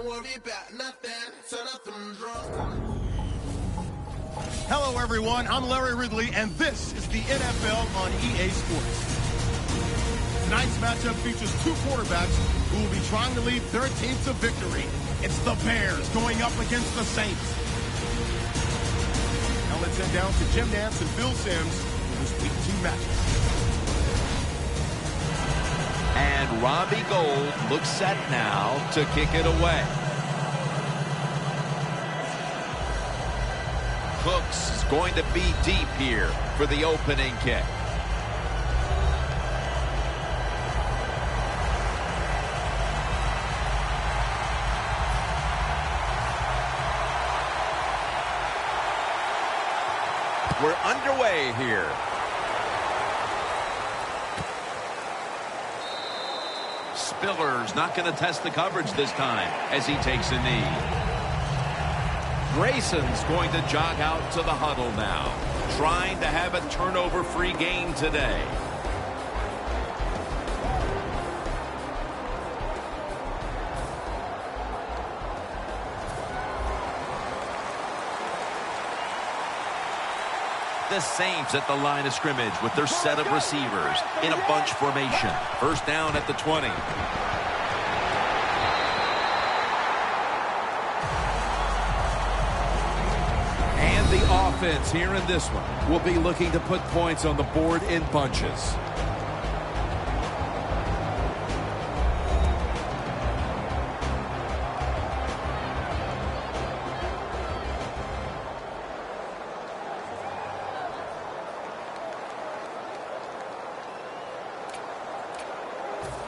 don't worry about nothing. Turn up them drums. Hello, everyone. I'm Larry Ridley, and this is the NFL on EA Sports. Tonight's matchup features two quarterbacks who will be trying to lead their team to victory. It's the Bears going up against the Saints. Now let's head down to Jim Nantz and Phil Simms for this Week 2 matchup. And Robbie Gould looks set now to kick it away. Cooks is going to be deep here for the opening kick. We're underway here. Spiller's not going to test the coverage this time as he takes a knee. Grayson's going to jog out to the huddle now, trying to have a turnover-free game today. The Saints at the line of scrimmage with their set of receivers in a bunch formation. First down at the 20. And the offense here in this one will be looking to put points on the board in bunches.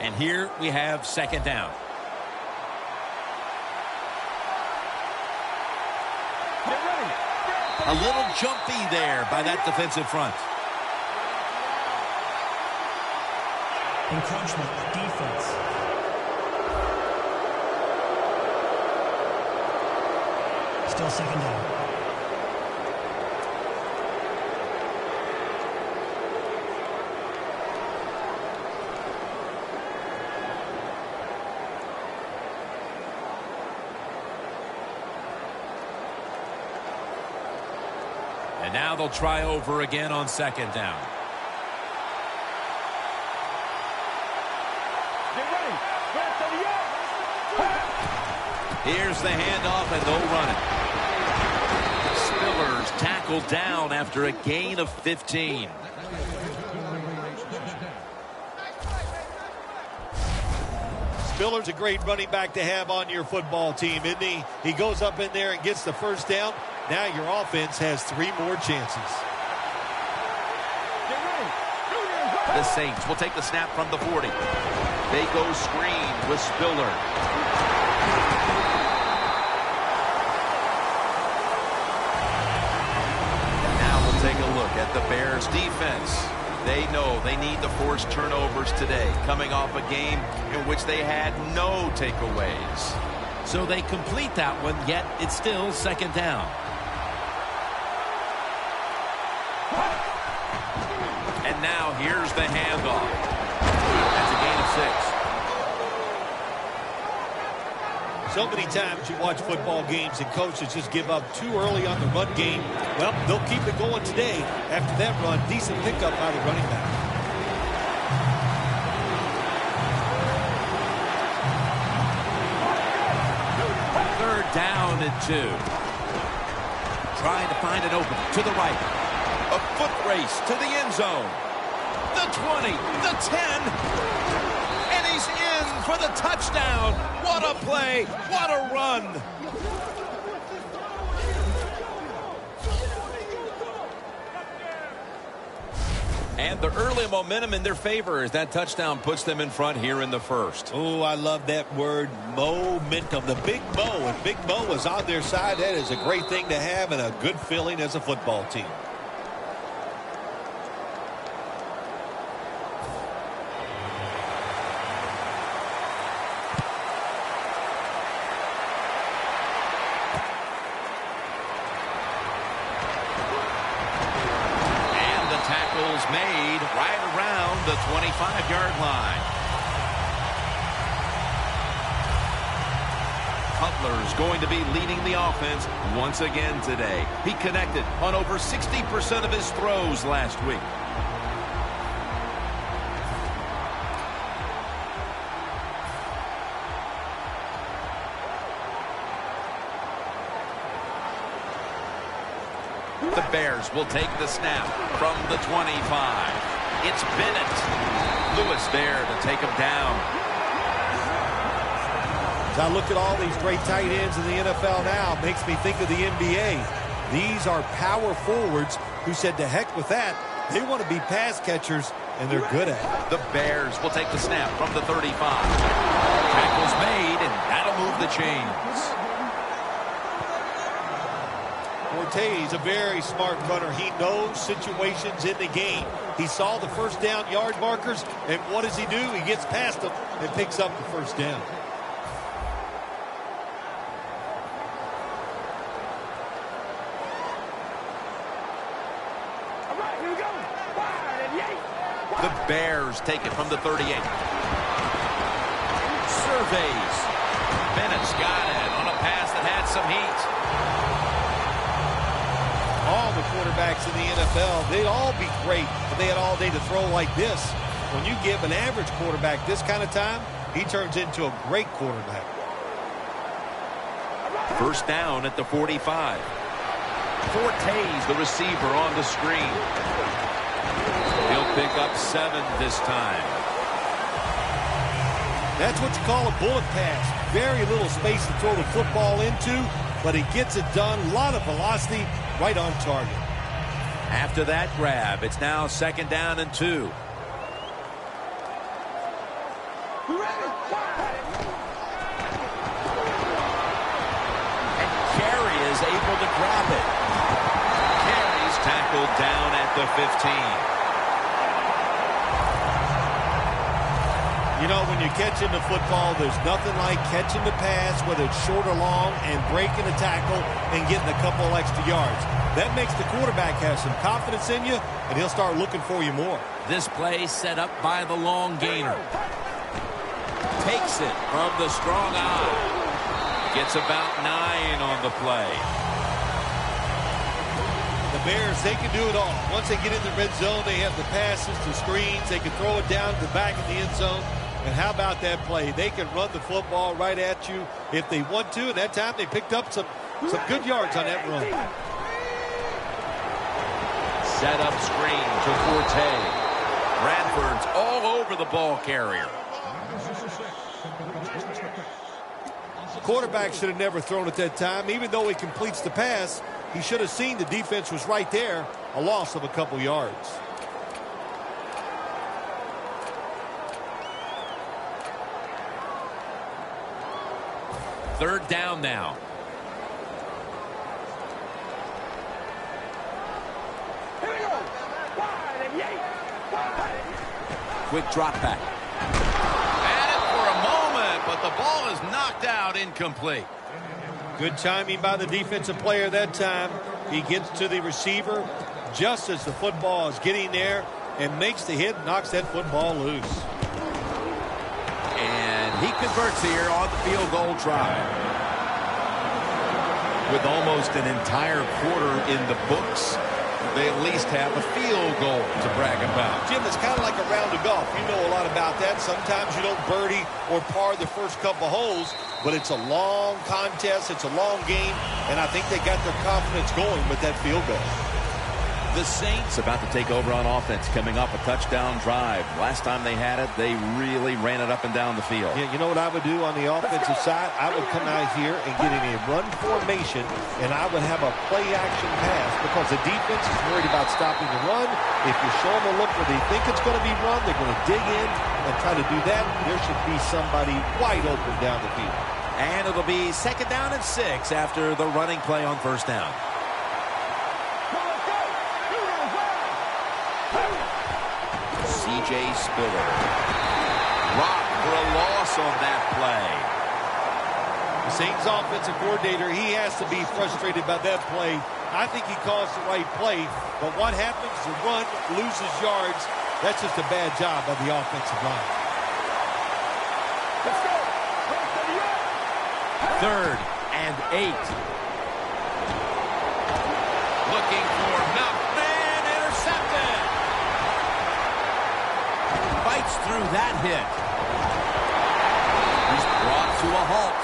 And here we have second down. A little jumpy there by that defensive front. Encroachment, defense. Still second down. And now they'll try over again on second down. Get ready. Here's the handoff, and they'll run it. Spiller's tackled down after a gain of 15. Spiller's a great running back to have on your football team, isn't he? He goes up in there and gets the first down. Now your offense has 3 more chances. The Saints will take the snap from the 40. They go screen with Spiller. Now we'll take a look at the Bears defense. They know they need to force turnovers today, coming off a game in which they had no takeaways. So they complete that one, yet it's still second down. And now here's the handoff. That's a gain of 6. So many times you watch football games and coaches just give up too early on the run game. Well, they'll keep it going today. After that run, decent pickup by the running back. Third down and 2. Trying to find an open to the right. A foot race to the end zone. The 20, the 10, and he's in for the touchdown. What a play, what a run. And the early momentum in their favor as that touchdown puts them in front here in the first. Oh, I love that word, momentum. The Big Mo, and Big Mo is on their side. That is a great thing to have and a good feeling as a football team. Made right around the 25-yard line. Rattler's going to be leading the offense once again today. He connected on over 60% of his throws last week. The Bears will take the snap from the 25. It's Bennett. Lewis there to take him down. As I look at all these great tight ends in the NFL now, it makes me think of the NBA. These are power forwards who said to heck with that. They want to be pass catchers, and they're good at it. The Bears will take the snap from the 35. Tackle's made, and that'll move the chains. Forte is a very smart runner. He knows situations in the game. He saw the first down yard markers, and what does he do? He gets past them and picks up the first down. All right, here we go. 5, 8. The Bears take it from the 38. Surveys. Bennett's got it on a pass that had some heat. All the quarterbacks in the NFL, they'd all be great if they had all day to throw like this. When you give an average quarterback this kind of time, he turns into a great quarterback. First down at the 45. Forte's the receiver on the screen. He'll pick up 7 this time. That's what you call a bullet pass. Very little space to throw the football into, but he gets it done. A lot of velocity, right on target. After that grab, it's now 2nd down and 2. And Carey is able to grab it. Carey's tackled down at the 15. You know, when you're catching the football, there's nothing like catching the pass, whether it's short or long, and breaking a tackle and getting a couple extra yards. That makes the quarterback have some confidence in you, and he'll start looking for you more. This play set up by the long gainer. Takes it from the strong eye. Gets about 9 on the play. The Bears, they can do it all. Once they get in the red zone, they have the passes, the screens. They can throw it down to the back of the end zone. And how about that play? They can run the football right at you if they want to. And that time they picked up some good yards on that run. Set up screen to Forte. Bradford's all over the ball carrier. Quarterback should have never thrown at that time. Even though he completes the pass, he should have seen the defense was right there. A loss of a couple yards. Third down now. Here we go. 5, 8. 5. Quick drop back. Had it for a moment, but the ball is knocked out incomplete. Good timing by the defensive player that time. He gets to the receiver just as the football is getting there and makes the hit, knocks that football loose. And he converts here on the field goal drive. With almost an entire quarter in the books, they at least have a field goal to brag about. Jim, it's kind of like a round of golf. You know a lot about that. Sometimes you don't birdie or par the first couple holes, but it's a long contest. It's a long game, and I think they got their confidence going with that field goal. The Saints about to take over on offense, coming off a touchdown drive. Last time they had it, they really ran it up and down the field. Yeah, you know what I would do on the offensive side? I would come out here and get in a run formation, and I would have a play-action pass because the defense is worried about stopping the run. If you show them a look where they think it's going to be run, they're going to dig in and try to do that. There should be somebody wide open down the field. And it'll be 2nd down and 6 after the running play on first down. C.J. Spiller. Rock for a loss on that play. The Saints offensive coordinator, he has to be frustrated by that play. I think he calls the right play, but what happens? The run loses yards. That's just a bad job by the offensive line. Let's go. 3rd and 8. Looking for Melvin, intercepted. Fights through that hit. He's brought to a halt.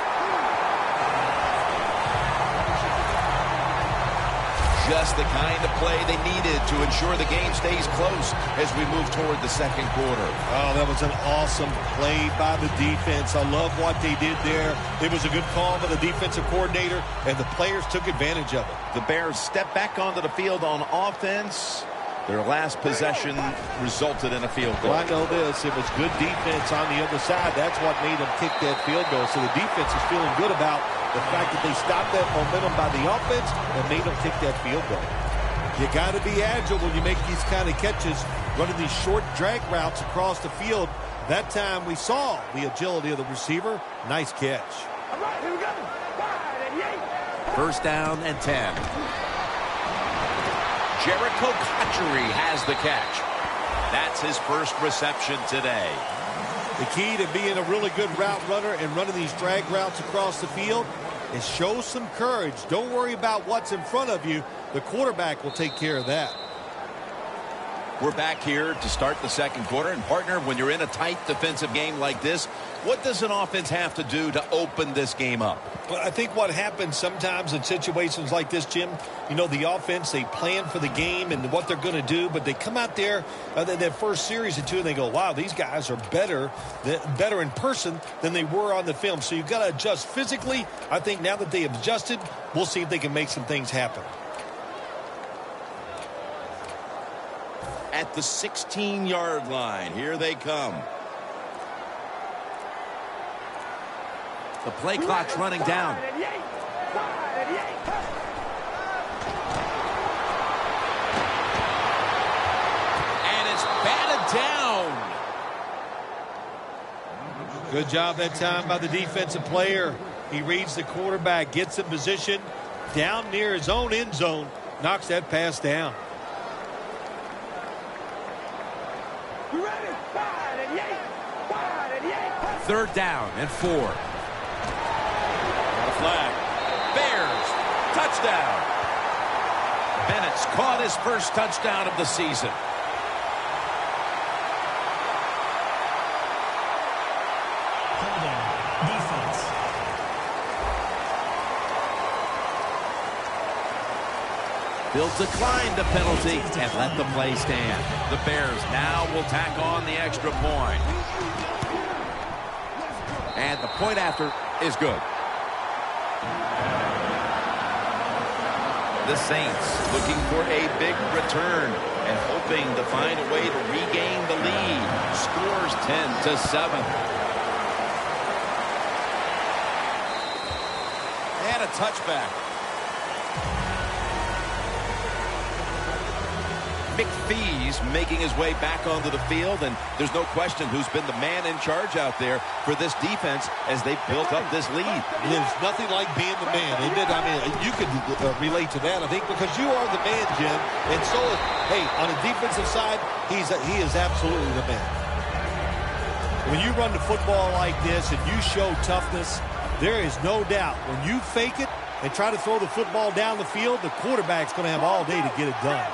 Just the kind of play they needed to ensure the game stays close as we move toward the second quarter. Oh, that was an awesome play by the defense. I love what they did there. It was a good call by the defensive coordinator, and the players took advantage of it. The Bears step back onto the field on offense. Their last possession resulted in a field goal. Well, I know this. It was good defense on the other side. That's what made them kick that field goal. So the defense is feeling good about the fact that they stopped that momentum by the offense and made them kick that field goal. You got to be agile when you make these kind of catches, running these short drag routes across the field. That time we saw the agility of the receiver. Nice catch. All right, here we go. 5 and 8. First down and 10. Jericho Cotchery has the catch. That's his first reception today. The key to being a really good route runner and running these drag routes across the field is show some courage. Don't worry about what's in front of you. The quarterback will take care of that. We're back here to start the second quarter. And, partner, when you're in a tight defensive game like this, what does an offense have to do to open this game up? Well, I think what happens sometimes in situations like this, Jim, you know, the offense, they plan for the game and what they're going to do, but they come out there that first series or two and they go, wow, these guys are better in person than they were on the film. So you've got to adjust physically. I think now that they have adjusted, we'll see if they can make some things happen. At the 16-yard line, here they come. The play clock's running down. 5 and 8. 5 and 8. And it's batted down. Good job that time by the defensive player. He reads the quarterback, gets in position down near his own end zone, knocks that pass down. You ready? 5 and 8. 5 and 8. Third down and 4. Flag. Bears. Touchdown. Bennett's caught his first touchdown of the season. Holding. Defense. They'll decline the penalty and let the play stand. The Bears now will tack on the extra point. And the point after is good. The Saints looking for a big return and hoping to find a way to regain the lead. Scores 10-7. And a touchback. McPhee's making his way back onto the field, and there's no question who's been the man in charge out there for this defense as they've built up this lead. There's nothing like being the man, isn't it? I mean, you could relate to that, I think, because you are the man, Jim. And so, hey, on the defensive side, he is absolutely the man. When you run the football like this and you show toughness, there is no doubt when you fake it and try to throw the football down the field, the quarterback's going to have all day to get it done.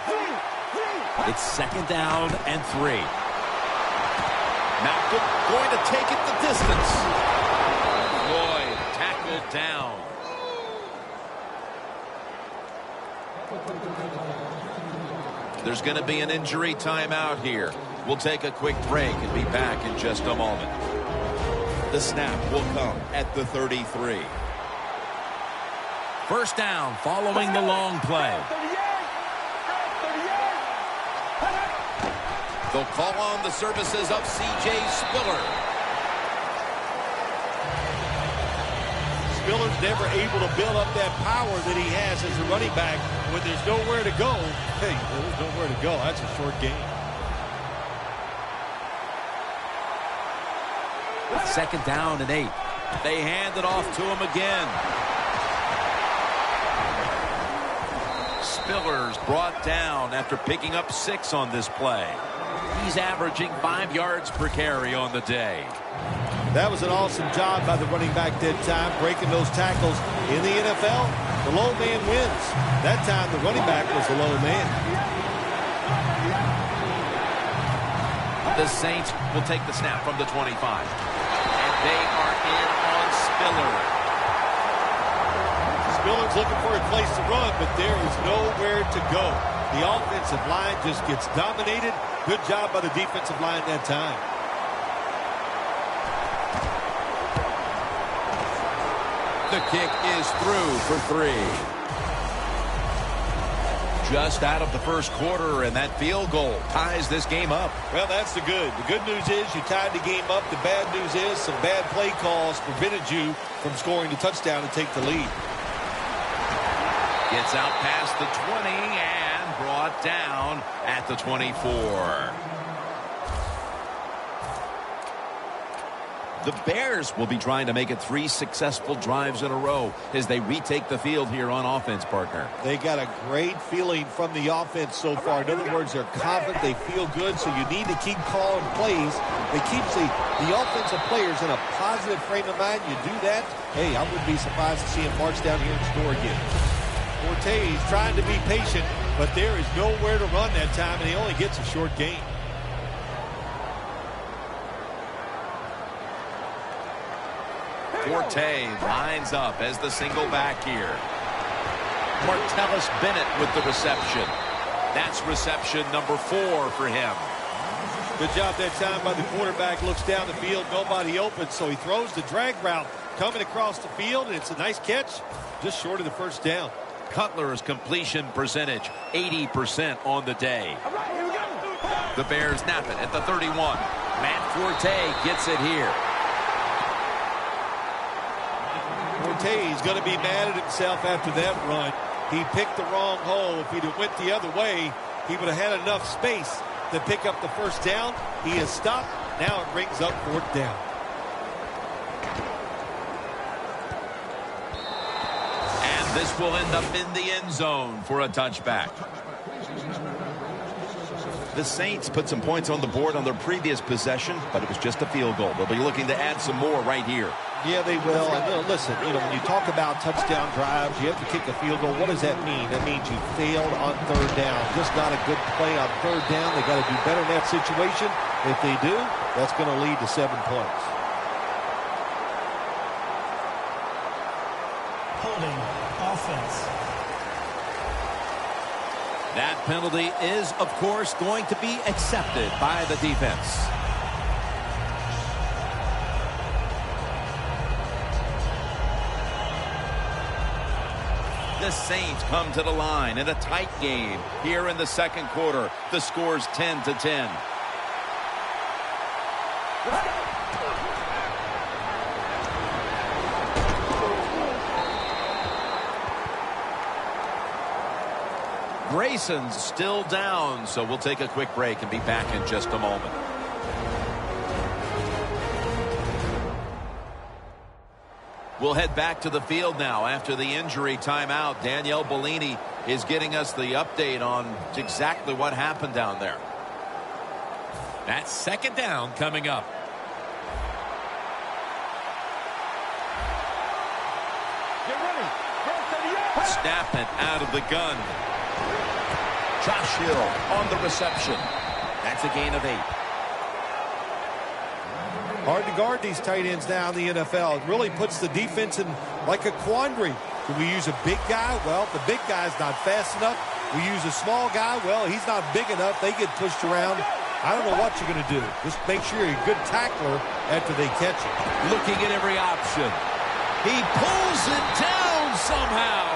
It's second down and 3. Malcolm going to take it the distance. Lloyd tackled down. There's going to be an injury timeout here. We'll take a quick break and be back in just a moment. The snap will come at the 33. First down following the long play. They'll call on the services of C.J. Spiller. Spiller's never able to build up that power that he has as a running back. When there's nowhere to go, hey, there's nowhere to go. That's a short game. Second down and 8. They hand it off to him again. Spiller's brought down after picking up 6 on this play. He's averaging 5 yards per carry on the day. That was an awesome job by the running back that time, breaking those tackles. In the NFL, the low man wins. That time, the running back was the low man. The Saints will take the snap from the 25. And they are in on Spiller. Spiller's looking for a place to run, but there is nowhere to go. The offensive line just gets dominated. Good job by the defensive line that time. The kick is through for 3. Just out of the first quarter, and that field goal ties this game up. Well, that's the good. The good news is you tied the game up. The bad news is some bad play calls prevented you from scoring the touchdown and take the lead. Gets out past the 20 and brought down at the 24. The Bears will be trying to make it 3 successful drives in a row as they retake the field here on offense, partner. They got a great feeling from the offense so far. In other words, they're confident, they feel good, so you need to keep calling plays. They keep the offensive players in a positive frame of mind. You do that, hey, I wouldn't be surprised to see him march down here and score again. Ortiz trying to be patient, but there is nowhere to run that time, and he only gets a short gain. Forte lines up as the single back here. Martellus Bennett with the reception. That's reception number 4 for him. Good job that time by the quarterback. Looks down the field, nobody open, so he throws the drag route coming across the field, and it's a nice catch, just short of the first down. Cutler's completion percentage, 80% on the day. All right, here we go. The Bears snap it at the 31. Matt Forte gets it here. Forte's going to be mad at himself after that run. He picked the wrong hole. If he'd have went the other way, he would have had enough space to pick up the first down. He has stopped. Now it brings up 4th down. And this will end up in the end zone for a touchback. The Saints put some points on the board on their previous possession, but it was just a field goal. They'll be looking to add some more right here. Yeah, they will. And listen, when you talk about touchdown drives, you have to kick a field goal. What does that mean? That means you failed on 3rd down. Just not a good play on 3rd down. They got to do better in that situation. If they do, that's going to lead to 7 points. Holding offense. That penalty is, of course, going to be accepted by the defense. The Saints come to the line in a tight game here in the second quarter. The score's 10-10. Grayson's still down, so we'll take a quick break and be back in just a moment. We'll head back to the field now after the injury timeout. Danielle Bellini is getting us the update on exactly what happened down there. That's 2nd down coming up. Get ready. First of the year. Snap it out of the gun. Josh Hill on the reception. That's a gain of 8. Hard to guard these tight ends now in the NFL. It really puts the defense in like a quandary. Do we use a big guy? Well, the big guy's not fast enough. We use a small guy. Well, he's not big enough. They get pushed around. I don't know what you're going to do. Just make sure you're a good tackler after they catch it. Looking at every option. He pulls it down somehow.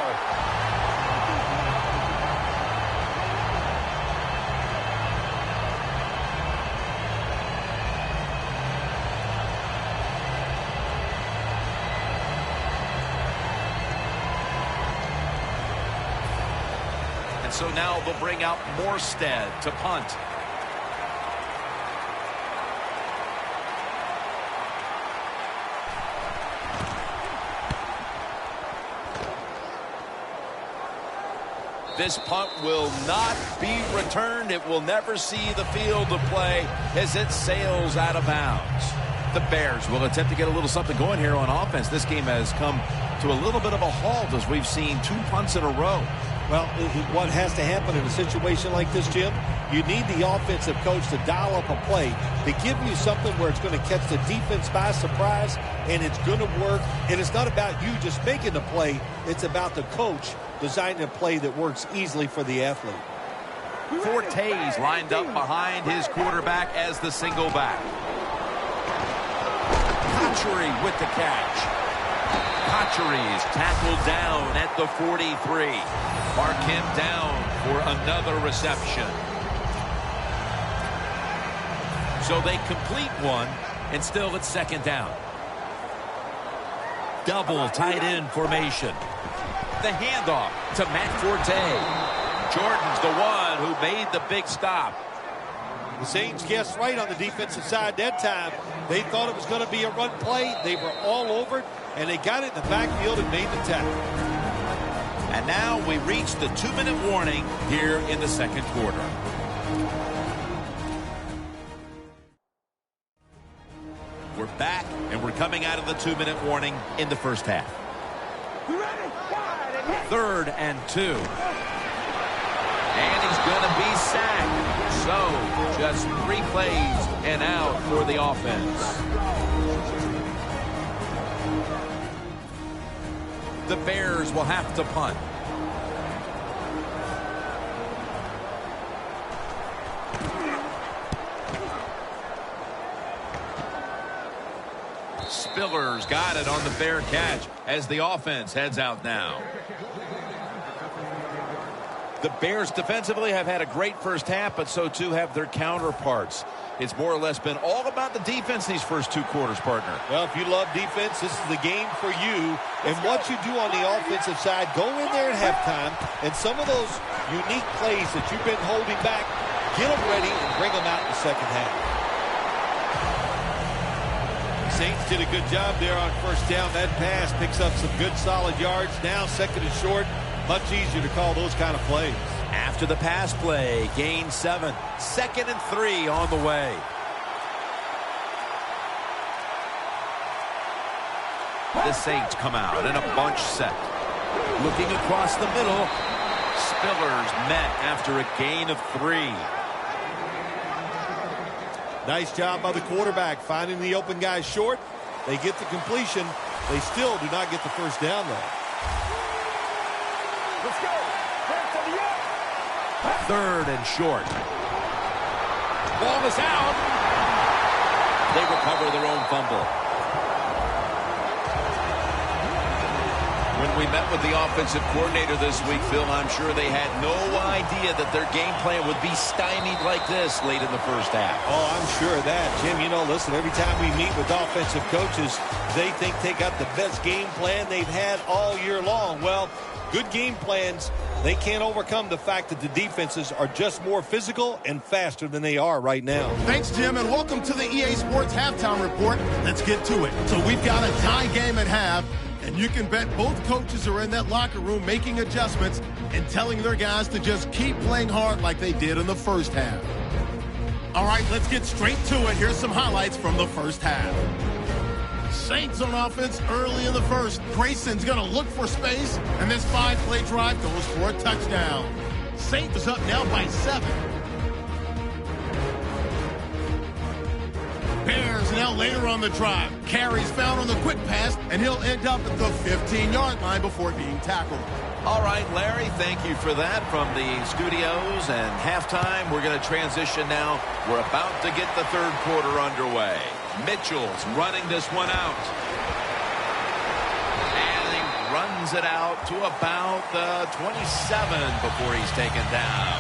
So now they'll bring out Morstead to punt. This punt will not be returned. It will never see the field of play as it sails out of bounds. The Bears will attempt to get a little something going here on offense. This game has come to a little bit of a halt as we've seen 2 punts in a row. Well, what has to happen in a situation like this, Jim, you need the offensive coach to dial up a play to give you something where it's going to catch the defense by surprise, and it's going to work. And it's not about you just making the play. It's about the coach designing a play that works easily for the athlete. Fortes lined up behind his quarterback as the single back. Cotchery with the catch. Cotchery's tackled down at the 43. Mark him down for another reception. So they complete one, and still it's second down. Double tight end formation. The handoff to Matt Forte. Jordan's the one who made the big stop. The Saints guessed right on the defensive side that time. They thought it was going to be a run play. They were all over it, and they got it in the backfield and made the tackle. And now we reach the 2-minute warning here in the second quarter. We're back, and we're coming out of the 2-minute warning in the first half. 3rd and 2. And he's going to be sacked. So, just 3 plays and out for the offense. The Bears will have to punt. Spiller's got it on the fair catch as the offense heads out now. The Bears defensively have had a great first half, but so too have their counterparts. It's more or less been all about the defense these first 2 quarters, partner. Well, if you love defense, this is the game for you. And what you do on the offensive side, go in there at halftime, and some of those unique plays that you've been holding back, get them ready and bring them out in the second half. Saints did a good job there on first down. That pass picks up some good solid yards. Now second and short. Much easier to call those kind of plays. After the pass play, gain 7. 2nd and 3 on the way. The Saints come out in a bunch set. Looking across the middle. Spiller's met after a gain of 3. Nice job by the quarterback finding the open guy short. They get the completion. They still do not get the first down, though. Let's go. 3rd and short. Ball is out. They recover their own fumble. When we met with the offensive coordinator this week, Phil, I'm sure they had no idea that their game plan would be stymied like this late in the first half. Oh, I'm sure of that. Jim, you know, listen, every time we meet with offensive coaches, they think they got the best game plan they've had all year long. Well, good game plans, they can't overcome the fact that the defenses are just more physical and faster than they are right now. Thanks, Jim, and welcome to the EA Sports Halftime Report. Let's get to it. So we've got a tie game at half, and you can bet both coaches are in that locker room making adjustments and telling their guys to just keep playing hard like they did in the first half. All right, let's get straight to it. Here's some highlights from the first half. Saints on offense early in the first. Grayson's going to look for space, and this 5-play drive goes for a touchdown. Saints is up now by 7. Bears now later on the drive. Carries found on the quick pass, and he'll end up at the 15-yard line before being tackled. All right, Larry, thank you for that from the studios. And halftime, we're going to transition now. We're about to get the third quarter underway. Mitchell's running this one out. And he runs it out to about the 27 before he's taken down.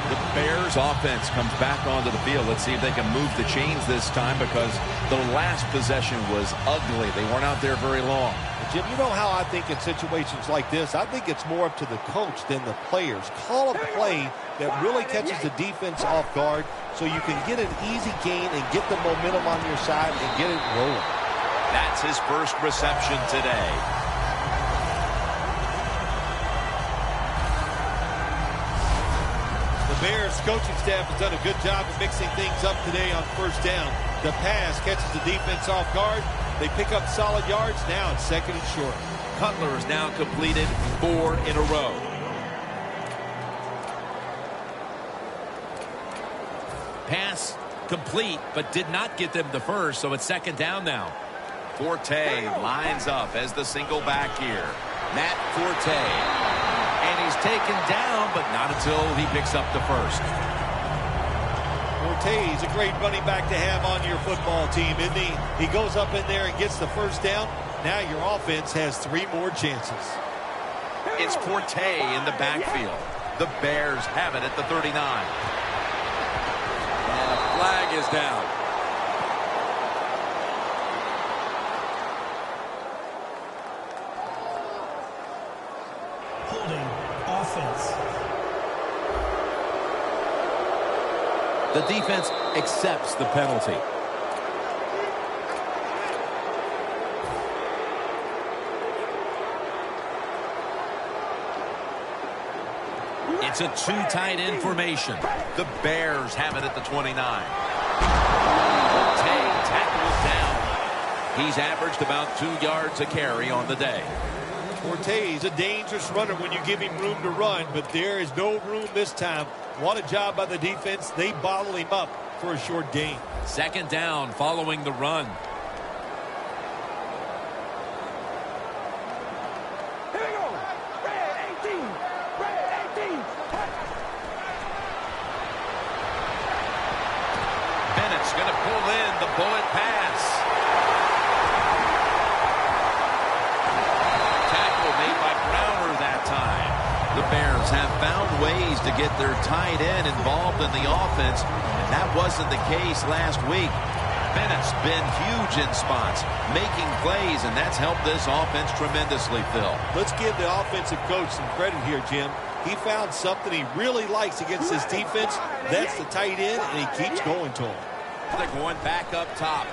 The Bears offense comes back onto the field. Let's see if they can move the chains this time, because the last possession was ugly. They weren't out there very long. Jim, you know how I think in situations like this, I think it's more up to the coach than the players. Call a play that really catches the defense off guard so you can get an easy gain and get the momentum on your side and get it rolling. That's his first reception today. The Bears coaching staff has done a good job of mixing things up today on first down. The pass catches the defense off guard. They pick up solid yards. Now it's second and short. Cutler has now completed 4 in a row. Pass complete, but did not get them the first, so it's second down now. Forte lines up as the single back here. Matt Forte. And he's taken down, but not until he picks up the first. Forte is a great running back to have on your football team, isn't he? He goes up in there and gets the first down. Now your offense has 3 more chances. It's Forte in the backfield. The Bears have it at the 39. And a flag is down. Holding offense. The defense accepts the penalty. It's a 2 tight end formation. The Bears have it at the 29. Forte tackles down. He's averaged about 2 yards a carry on the day. Forte is a dangerous runner when you give him room to run, but there is no room this time. What a job by the defense. They bottle him up for a short gain. Second down following the run. Here we go. Red 18. Red 18. Bennett's going to pull in the bullet pass. Tackle made by Browner that time. The Bears have found ways to get their tight end involved in the offense, and that wasn't the case last week. Bennett's been huge in spots, making plays, and that's helped this offense tremendously, Phil. Let's give the offensive coach some credit here, Jim. He found something he really likes against his defense. That's the tight end, and he keeps going to him. They're going back up top.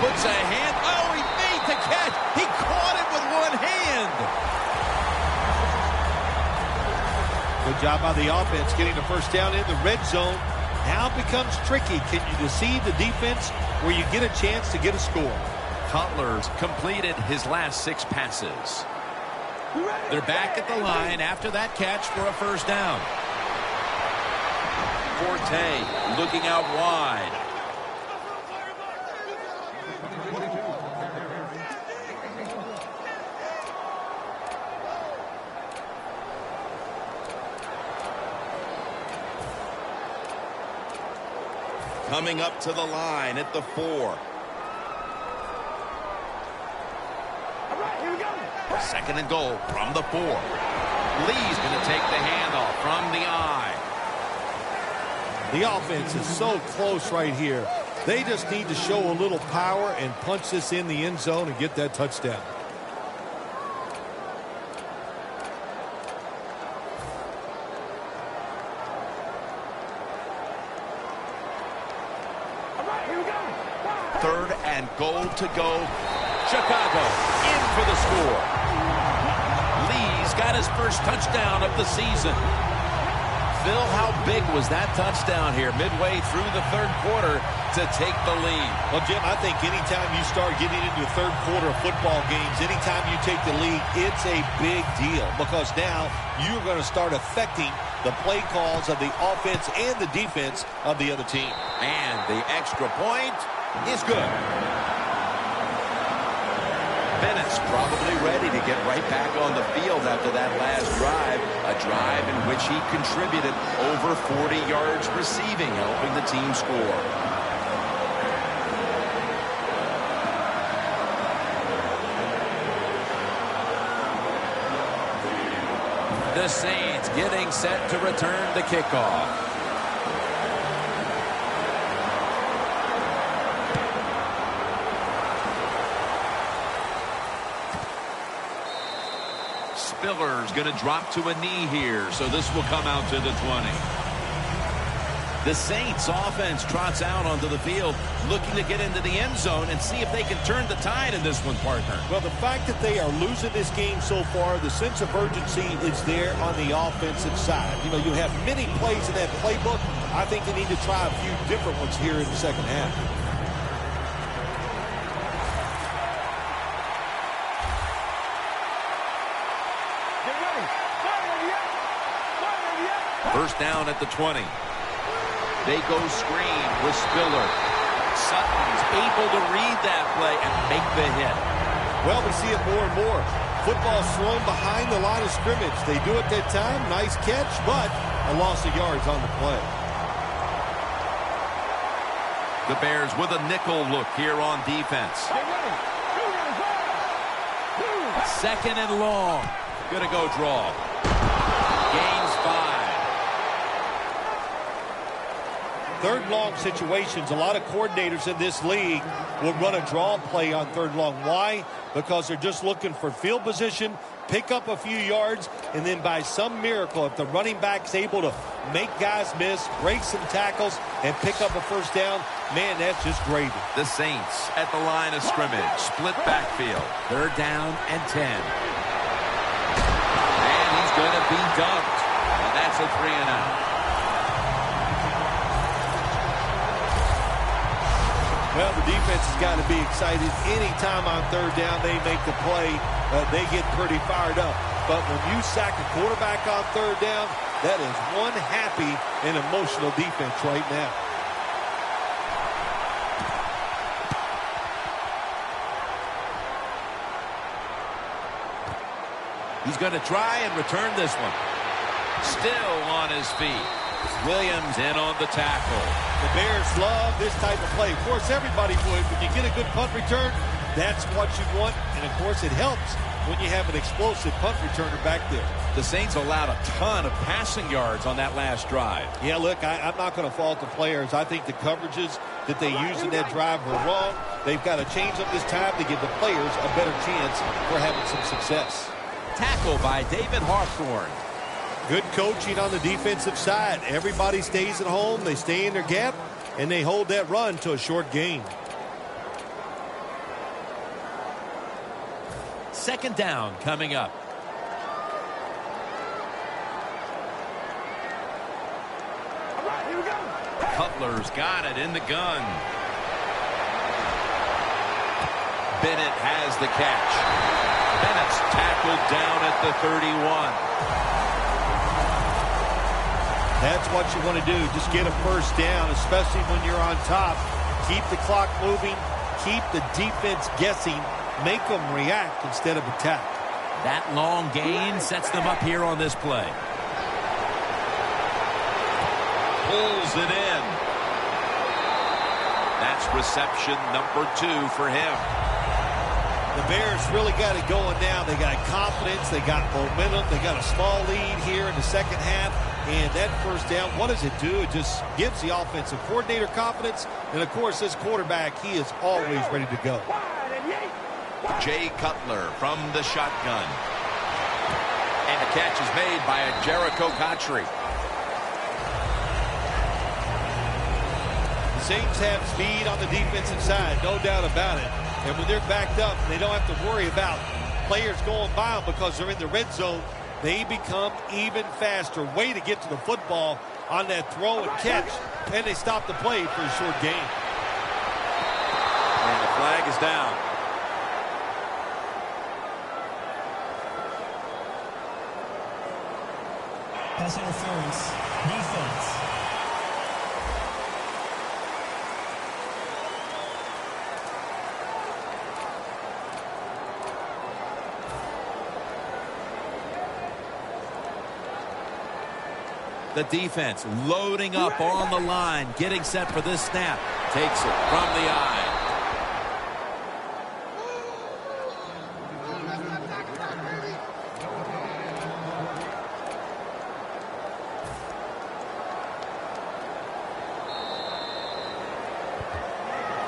Puts a hand. Oh, he made the catch. He caught it with one hand. Good job by the offense getting the first down in the red zone. Now it becomes tricky. Can you deceive the defense where you get a chance to get a score? Cutler's completed his last 6 passes. They're back at the line after that catch for a first down. Forte looking out wide. Coming up to the line at the 4. All right, here we go. Second and goal from the 4. Lee's going to take the handoff from the eye. The offense is so close right here. They just need to show a little power and punch this in the end zone and get that touchdown. All right, here we go. Third and goal to go. Chicago in for the score. Lee's got his first touchdown of the season. Phil, how big was that touchdown here midway through the third quarter to take the lead? Well, Jim, I think anytime you start getting into the third quarter of football games, anytime you take the lead, it's a big deal because now you're going to start affecting the play calls of the offense and the defense of the other team. And the extra point is good. Bennett's probably ready to get right back on the field after that last drive, a drive in which he contributed over 40 yards receiving, helping the team score. The Saints getting set to return the kickoff. Spiller's going to drop to a knee here, so this will come out to the 20. The Saints offense trots out onto the field, looking to get into the end zone and see if they can turn the tide in this one, partner. Well, the fact that they are losing this game so far, the sense of urgency is there on the offensive side. You know, you have many plays in that playbook. I think they need to try a few different ones here in the second half. First down at the 20. They go screen with Spiller. Sutton's able to read that play and make the hit. Well, we see it more and more. Football's thrown behind the line of scrimmage. They do it that time. Nice catch, but a loss of yards on the play. The Bears with a nickel look here on defense. Second and long. Gonna go draw. Gains 5. Third long situations, a lot of coordinators in this league will run a draw play on third long. Why? Because they're just looking for field position, pick up a few yards, and then by some miracle, if the running back's able to make guys miss, break some tackles, and pick up a first down, man, that's just gravy. The Saints at the line of scrimmage, split backfield. Third down and 10. And he's going to be dumped. And that's a 3-and-out. Well, the defense has got to be excited. Anytime on third down they make the play, they get pretty fired up. But when you sack a quarterback on third down, that is one happy and emotional defense right now. He's going to try and return this one. Still on his feet. Williams in on the tackle. The Bears love this type of play. Of course, everybody would. When you get a good punt return, that's what you want. And, of course, it helps when you have an explosive punt returner back there. The Saints allowed a ton of passing yards on that last drive. Yeah, look, I'm not going to fault the players. I think the coverages that they used in that drive were wrong. They've got to change up this time to give the players a better chance for having some success. Tackle by David Hawthorne. Good coaching on the defensive side. Everybody stays at home. They stay in their gap, and they hold that run to a short gain. Second down coming up. All right, here we go. Cutler's got it in the gun. Bennett has the catch. Bennett's tackled down at the 31. That's what you want to do. Just get a first down, especially when you're on top. Keep the clock moving. Keep the defense guessing. Make them react instead of attack. That long gain sets them up here on this play. Pulls it in. That's reception number 2 for him. The Bears really got it going now. They got confidence. They got momentum. They got a small lead here in the second half. And that first down, what does it do? It just gives the offensive coordinator confidence. And, of course, this quarterback, he is always ready to go. Jay Cutler from the shotgun. And the catch is made by a Jericho Cotchery. The Saints have speed on the defensive side, no doubt about it. And when they're backed up, they don't have to worry about players going by them because they're in the red zone. They become even faster. Way to get to the football on that throw and catch. And they stop the play for a short gain. And the flag is down. Pass interference. Defense. The defense loading up on the line, getting set for this snap. Takes it from the eye.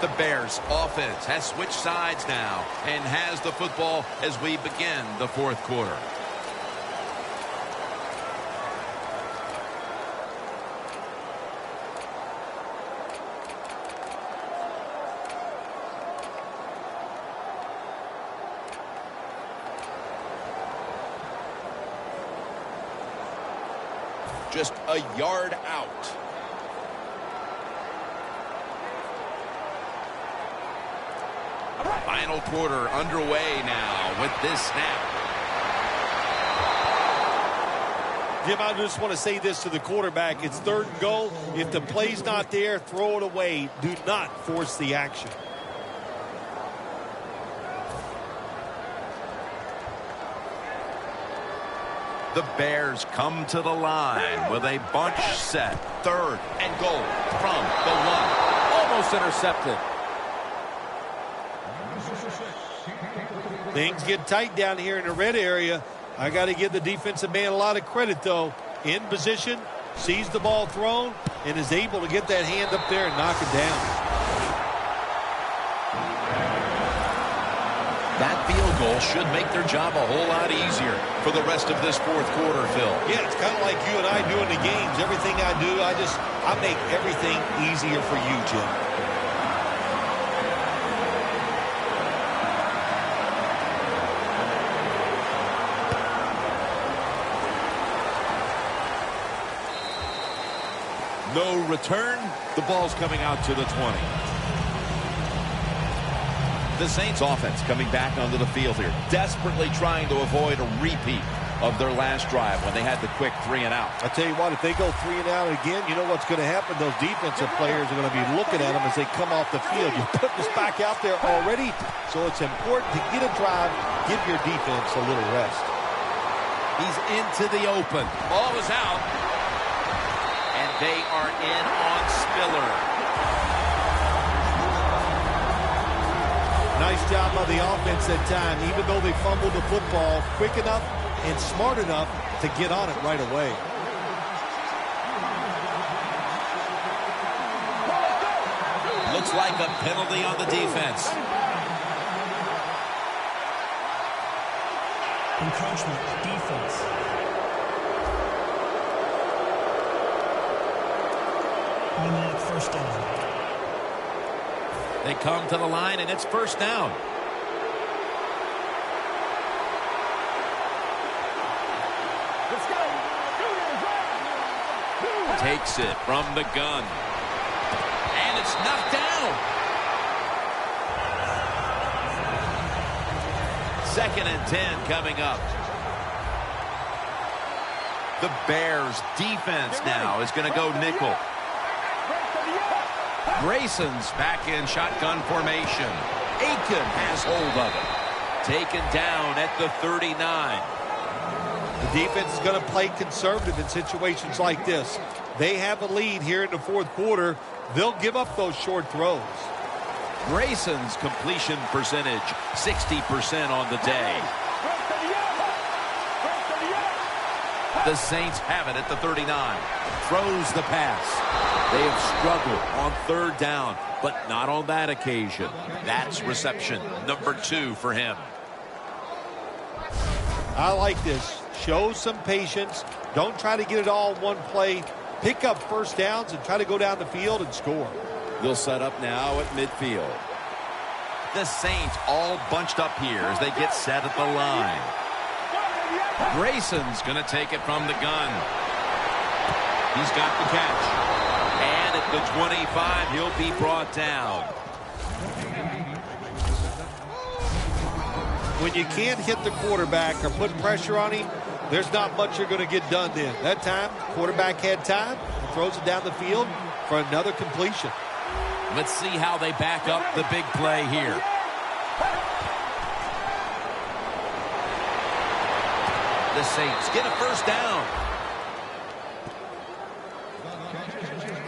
The Bears offense has switched sides now and has the football as we begin the fourth quarter. just a yard out. Final quarter underway now with this snap. Jim, I just want to say this to the quarterback. It's 3rd and goal. If the play's not there, throw it away. Do not force the action. The Bears come to the line with a bunch set. 3rd and goal from the 1. Almost intercepted. Things get tight down here in the red area. I got to give the defensive man a lot of credit, though. In position, sees the ball thrown, and is able to get that hand up there and knock it down. That field goal should make their job a whole lot easier for the rest of this 4th quarter, Phil. Yeah, it's kind of like you and I do in the games. Everything I do, I make everything easier for you, Jim. No return. The ball's coming out to the 20. The Saints offense coming back onto the field here, desperately trying to avoid a repeat of their last drive when they had the quick 3 and out. I tell you what, if they go 3 and out again, you know what's going to happen? Those defensive players are going to be looking at them as they come off the field. You put this back out there already, so it's important to get a drive, give your defense a little rest. He's into the open. Ball is out. And they are in on Spiller. Nice job by the offense that time. Even though they fumbled the football, quick enough and smart enough to get on it right away. Looks like a penalty on the defense. Encroachment, defense. Automatic 1st down. They come to the line, and it's 1st down. Takes it from the gun. And it's knocked down. 2nd and 10 coming up. The Bears defense now is going to go nickel. Grayson's back in shotgun formation. Aiken has hold of it. Taken down at the 39. The defense is going to play conservative in situations like this. They have a lead here in the 4th quarter. They'll give up those short throws. Grayson's completion percentage, 60% on the day. The Saints have it at the 39. Throws the pass. They have struggled on 3rd down, but not on that occasion. That's reception number 2 for him. I like this. Show some patience. Don't try to get it all in one play. Pick up 1st downs and try to go down the field and score. They'll set up now at midfield. The Saints all bunched up here as they get set at the line. Grayson's going to take it from the gun. He's got the catch. And at the 25, he'll be brought down. When you can't hit the quarterback or put pressure on him, there's not much you're going to get done then. That time, quarterback had time and throws it down the field for another completion. Let's see how they back up the big play here. The Saints get a 1st down.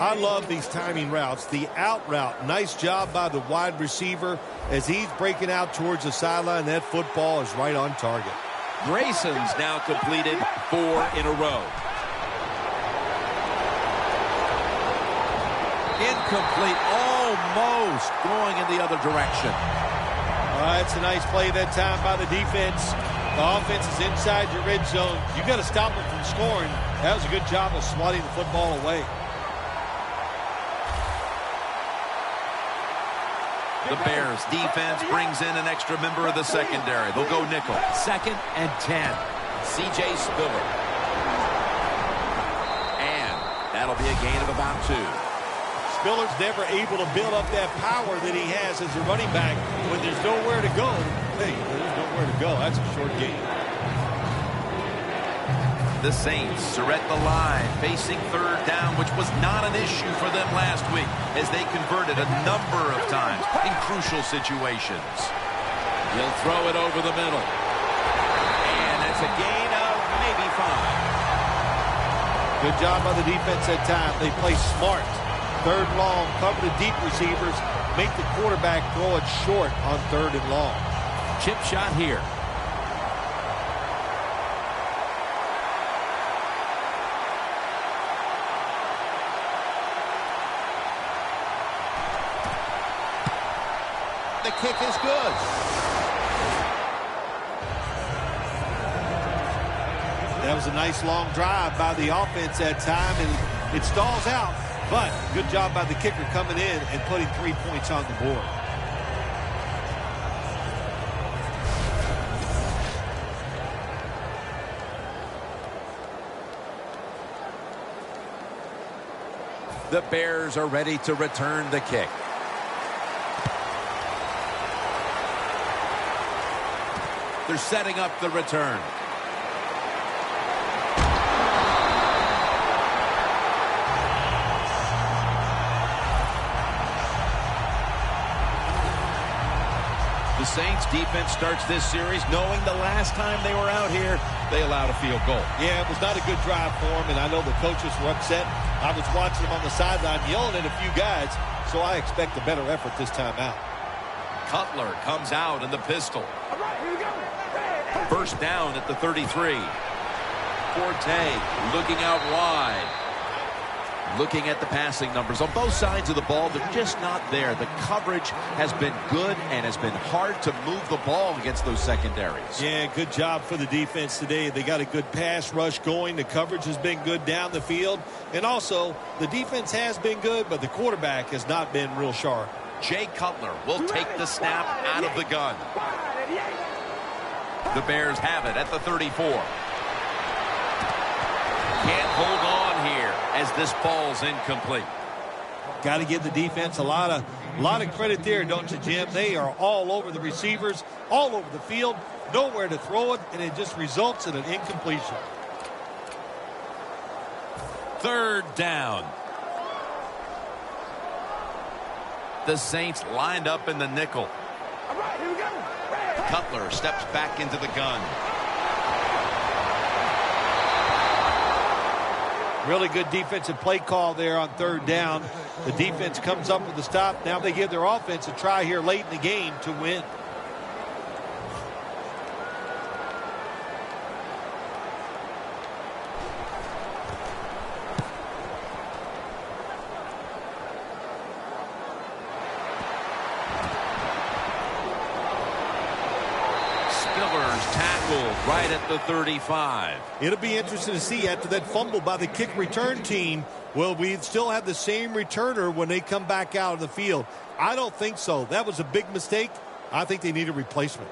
I love these timing routes. The out route, nice job by the wide receiver as he's breaking out towards the sideline. That football is right on target. Grayson's now completed 4 in a row. Incomplete, almost going in the other direction. That's a nice play that time by the defense. The offense is inside your red zone. You got to stop them from scoring. That was a good job of swatting the football away. The Bears defense brings in an extra member of the secondary. They'll go nickel. 2nd and 10. C.J. Spiller. That'll be a gain of about 2. Spiller's never able to build up that power that he has as a running back. When there's nowhere to go, hey, there's nowhere to go. That's a short gain. The Saints are at the line, facing third down, which was not an issue for them last week as they converted a number of times in crucial situations. He'll throw it over the middle. And that's a gain of maybe 5. Good job by the defense that time. They play smart. Third and long, cover the deep receivers, make the quarterback throw it short on third and long. Chip shot here. The kick is good. That was a nice long drive by the offense that time, and it stalls out. But good job by the kicker coming in and putting 3 points on the board. The Bears are ready to return the kick. They're setting up the return. The Saints defense starts this series knowing the last time they were out here, they allowed a field goal. Yeah, it was not a good drive for them, and I know the coaches were upset. I was watching them on the sideline yelling at a few guys, so I expect a better effort this time out. Cutler comes out in the pistol. All right, here we go. First down at the 33. Forte looking out wide. Looking at the passing numbers on both sides of the ball, they're just not there. The coverage has been good and has been hard to move the ball against those secondaries. Yeah, good job for the defense today. They got a good pass rush going. The coverage has been good down the field. And also, the defense has been good, but the quarterback has not been real sharp. Jay Cutler will take the snap out of the gun. The Bears have it at the 34. Can't hold on here as this ball's incomplete. Got to give the defense a lot of credit there, don't you, Jim? They are all over the receivers, all over the field, nowhere to throw it, and it just results in an incompletion. Third down. The Saints lined up in the nickel. All right, here we go. Cutler steps back into the gun. Really good defensive play call there on third down. The defense comes up with the stop. Now they give their offense a try here late in the game to win. Right at the 35. It'll be interesting to see after that fumble by the kick return team. Will we still have the same returner when they come back out of the field? I don't think so. That was a big mistake. I think they need a replacement.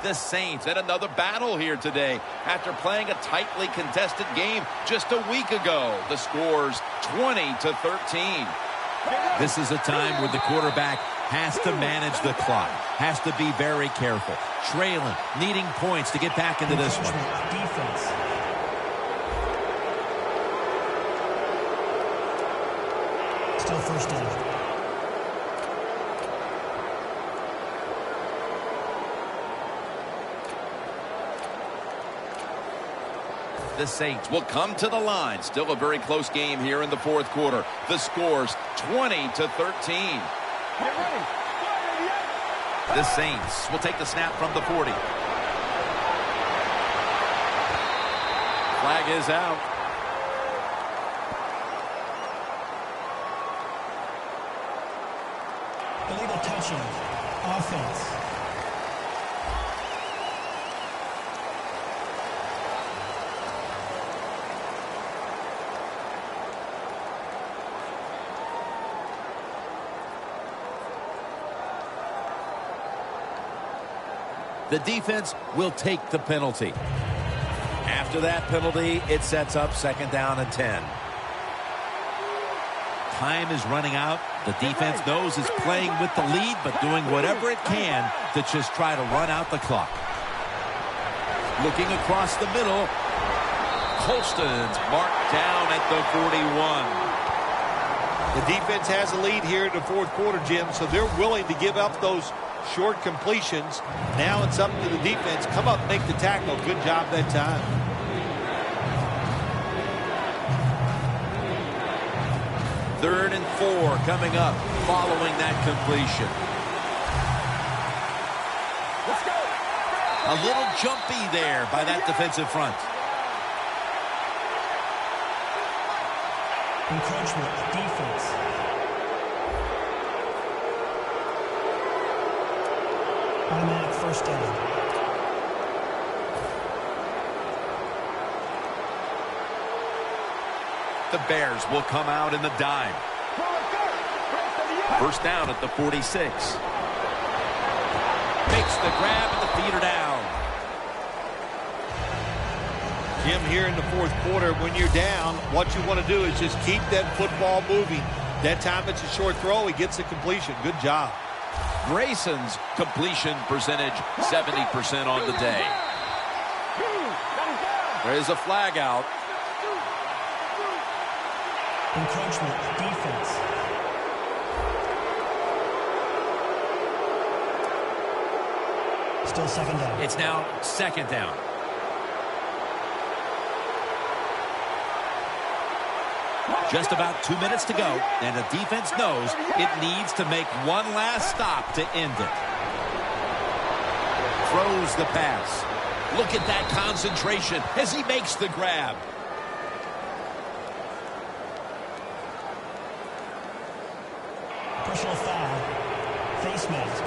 The Saints had another battle here today after playing a tightly contested game just a week ago. The score's 20-13. This is a time where the quarterback has to manage the clock, has to be very careful, trailing, needing points to get back into this one. Defense. Still first down. The Saints will come to the line. Still a very close game here in the fourth quarter. The score's 20-13. The Saints will take the snap from the 40. Flag is out. Illegal touching. Offense. The defense will take the penalty. After that penalty, it sets up 2nd down and 10. Time is running out. The defense knows it's playing with the lead, but doing whatever it can to just try to run out the clock. Looking across the middle. Colston's marked down at the 41. The defense has a lead here in the 4th quarter, Jim, so they're willing to give up those short completions. Now it's up to the defense. Come up, make the tackle. Good job that time. Third and 4 coming up following that completion. Let's go. A little jumpy there by that defensive front. Encroachment, defense. Automatic 1st down. The Bears will come out in the dime. 1st down at the 46. Makes the grab and the feet are down. Jim, here in the 4th quarter, when you're down, what you want to do is just keep that football moving. That time it's a short throw. He gets a completion. Good job. Grayson's completion percentage 70% on the day. There's a flag out. Encroachment, defense. Still 2nd down. It's now 2nd down. Just about 2 minutes to go, and the defense knows it needs to make one last stop to end it. Throws the pass. Look at that concentration as he makes the grab. Personal foul. Face mask.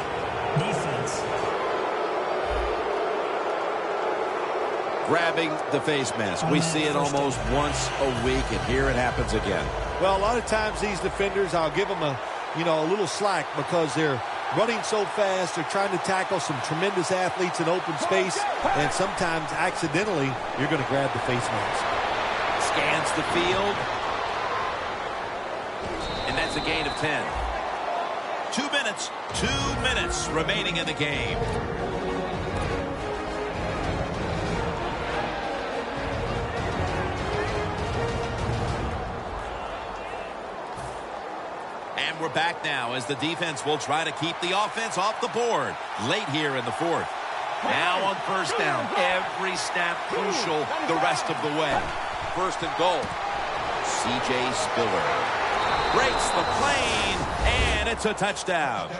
Defense. Grabbing the face mask. We see it almost once a week, and here it happens again. Well, a lot of times these defenders, I'll give them a little slack because they're running so fast. They're trying to tackle some tremendous athletes in open space, and sometimes accidentally you're going to grab the face mask. Scans the field, and that's a gain of 10. 2 minutes remaining in the game. And we're back now as the defense will try to keep the offense off the board late here in the 4th. Now on 1st down, every snap crucial the rest of the way. 1st and goal. C.J. Spiller breaks the plane, and it's a touchdown.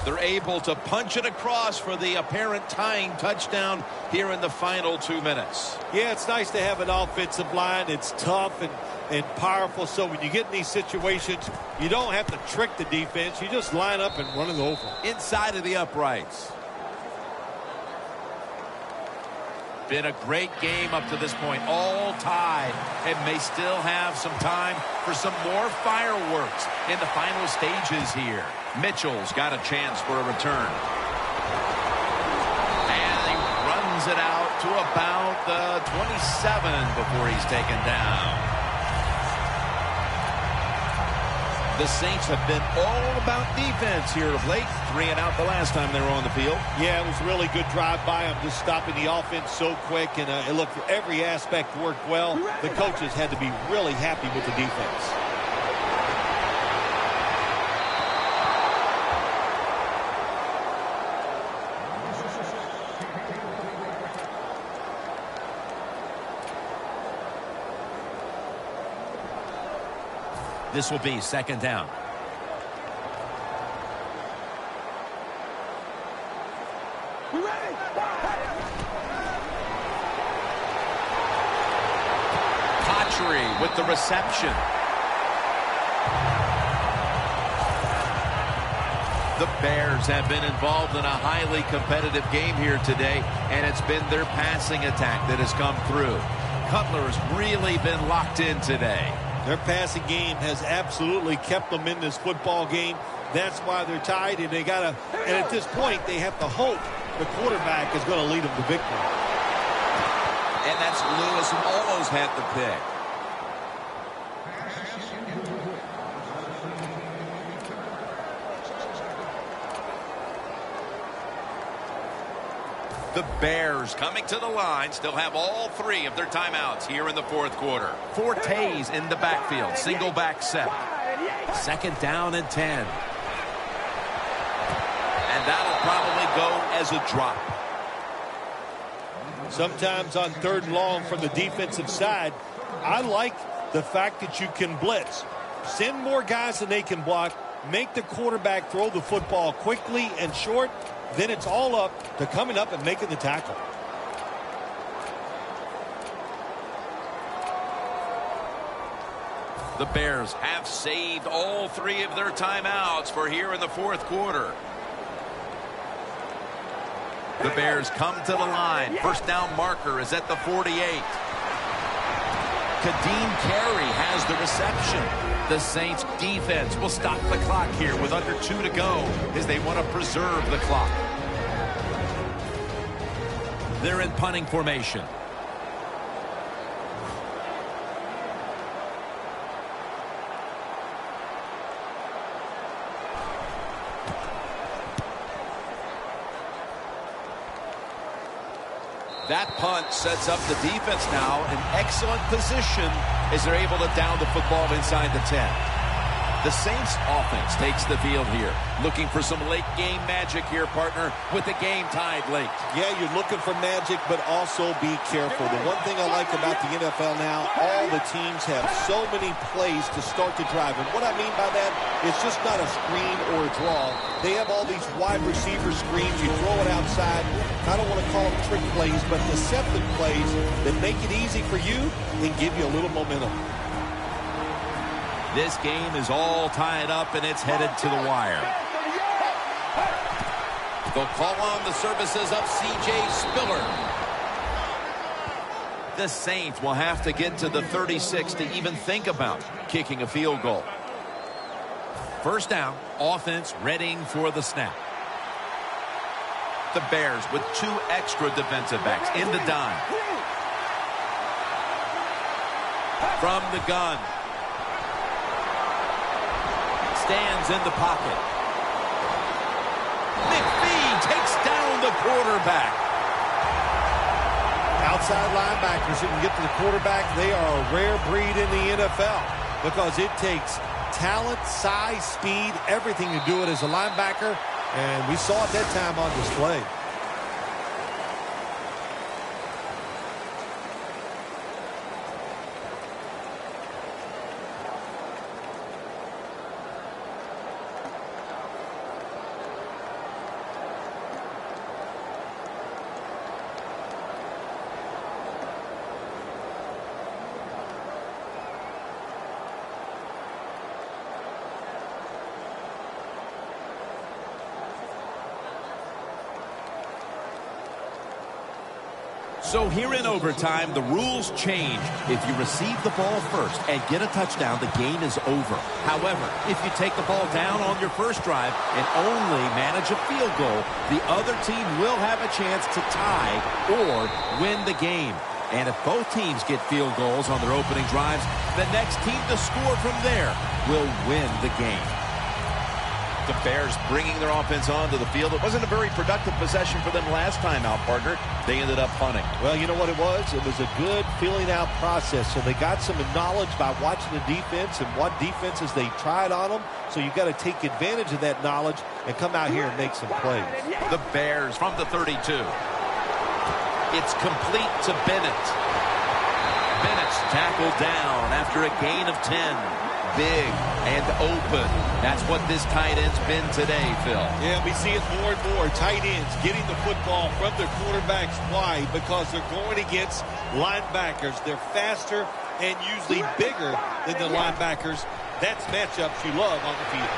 They're able to punch it across for the apparent tying touchdown here in the final 2 minutes. Yeah, it's nice to have an offensive line. It's tough and powerful, so when you get in these situations, you don't have to trick the defense. You just line up and run it over. Inside of the uprights. Been a great game up to this point, all tied, and may still have some time for some more fireworks in the final stages here. Mitchell's got a chance for a return. And he runs it out to about the 27 before he's taken down. The Saints have been all about defense here of late. 3 and out the last time they were on the field. Yeah, it was a really good drive by him, just stopping the offense so quick, and it looked every aspect worked well. The coaches had to be really happy with the defense. This will be 2nd down. We ready? Patry with the reception. The Bears have been involved in a highly competitive game here today, and it's been their passing attack that has come through. Cutler's really been locked in today. Their passing game has absolutely kept them in this football game. That's why they're tied, and at this point, they have to hope the quarterback is going to lead them to victory. And that's Lewis, who almost had the pick. The Bears coming to the line still have all 3 of their timeouts here in the fourth quarter. Fortes in the backfield, single back set. 2nd down and 10. And that'll probably go as a drop. Sometimes on 3rd and long from the defensive side, I like the fact that you can blitz. Send more guys than they can block. Make the quarterback throw the football quickly and short. Then it's all up to coming up and making the tackle. The Bears have saved all 3 of their timeouts for here in the fourth quarter. The Bears come to the line. 1st down marker is at the 48. Kadeem Carey has the reception. The Saints defense will stop the clock here with under 2 to go as they want to preserve the clock. They're in punting formation. That punt sets up the defense now in excellent position as they're able to down the football inside the 10. The Saints offense takes the field here, looking for some late game magic here, partner, with the game tied late. Yeah, you're looking for magic, but also be careful. The one thing I like about the NFL now, all the teams have so many plays to start the drive. And what I mean by that, it's just not a screen or a draw. They have all these wide receiver screens. You throw it outside. I don't want to call them trick plays, but deceptive plays that make it easy for you and give you a little momentum. This game is all tied up, and it's headed to the wire. They'll call on the services of C.J. Spiller. The Saints will have to get to the 36 to even think about kicking a field goal. 1st down, offense readying for the snap. The Bears with 2 extra defensive backs in the dime. From the gun. Stands in the pocket. McPhee takes down the quarterback. Outside linebackers who can get to the quarterback, they are a rare breed in the NFL because it takes talent, size, speed, everything to do it as a linebacker, and we saw it that time on display. So here in overtime, the rules change. If you receive the ball first and get a touchdown, the game is over. However, if you take the ball down on your first drive and only manage a field goal, the other team will have a chance to tie or win the game. And if both teams get field goals on their opening drives, the next team to score from there will win the game. The Bears bringing their offense onto the field. It wasn't a very productive possession for them last time out, partner. They ended up punting. Well, you know what it was? It was a good filling out process. So they got some knowledge by watching the defense and what defenses they tried on them. So you've got to take advantage of that knowledge and come out here and make some plays. The Bears from the 32. It's complete to Bennett. Bennett's tackled down after a gain of 10. Big and open. That's what this tight end's been today, Phil. Yeah, we see it more and more. Tight ends getting the football from their quarterbacks. Why? Because they're going against linebackers. They're faster and usually bigger than the linebackers. That's matchups you love on the field.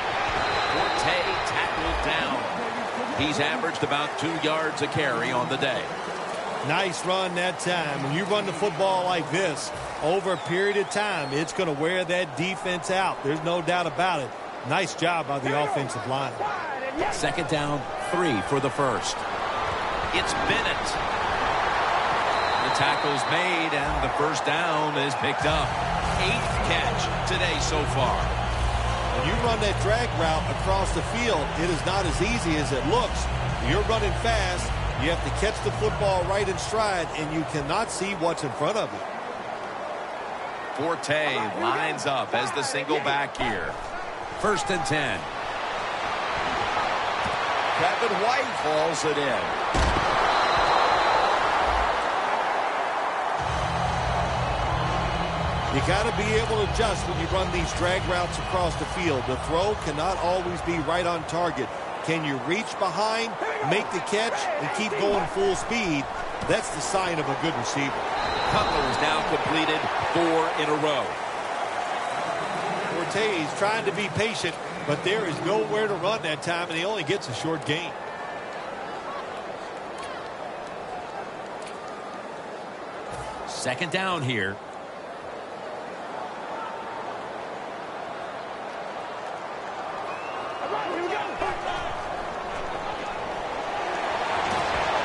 Forte tackled down. He's averaged about 2 yards a carry on the day. Nice run that time. When you run the football like this, over a period of time, it's going to wear that defense out. There's no doubt about it. Nice job by the offensive line. Second down, 3 for the first. It's Bennett. The tackle's made, and the first down is picked up. 8th catch today so far. When you run that drag route across the field, it is not as easy as it looks. You're running fast. You have to catch the football right in stride, and you cannot see what's in front of you. Forte lines up as the single back here. 1st and 10. Kevin White hauls it in. You got to be able to adjust when you run these drag routes across the field. The throw cannot always be right on target. Can you reach behind, make the catch, and keep going full speed? That's the sign of a good receiver. Cutler's now completed 4 in a row. Forte is trying to be patient, but there is nowhere to run that time, and he only gets a short gain. Second down here.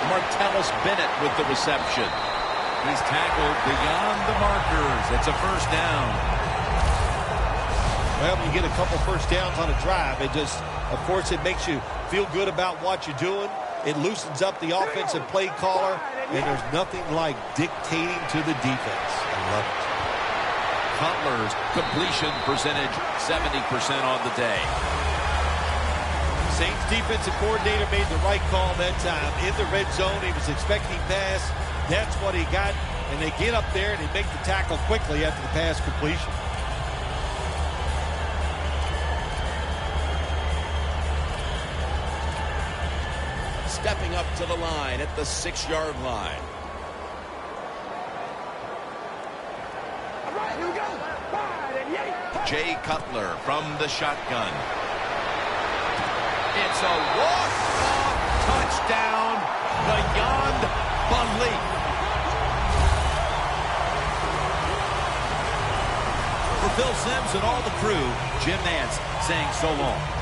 Martellus Bennett with the reception. He's tackled beyond the markers. It's a first down. Well, when you get a couple first downs on a drive, it just, of course, it makes you feel good about what you're doing. It loosens up the offensive play caller, and there's nothing like dictating to the defense. I love it. Cutler's completion percentage 70% on the day. Saints defensive coordinator made the right call that time. In the red zone, he was expecting pass. That's what he got. And they get up there and they make the tackle quickly after the pass completion. Stepping up to the line at the 6-yard line. All right, here we go. 5 and 8. Jay Cutler from the shotgun. It's a walk-off touchdown beyond belief. For Phil Simms and all the crew, Jim Nantz saying so long.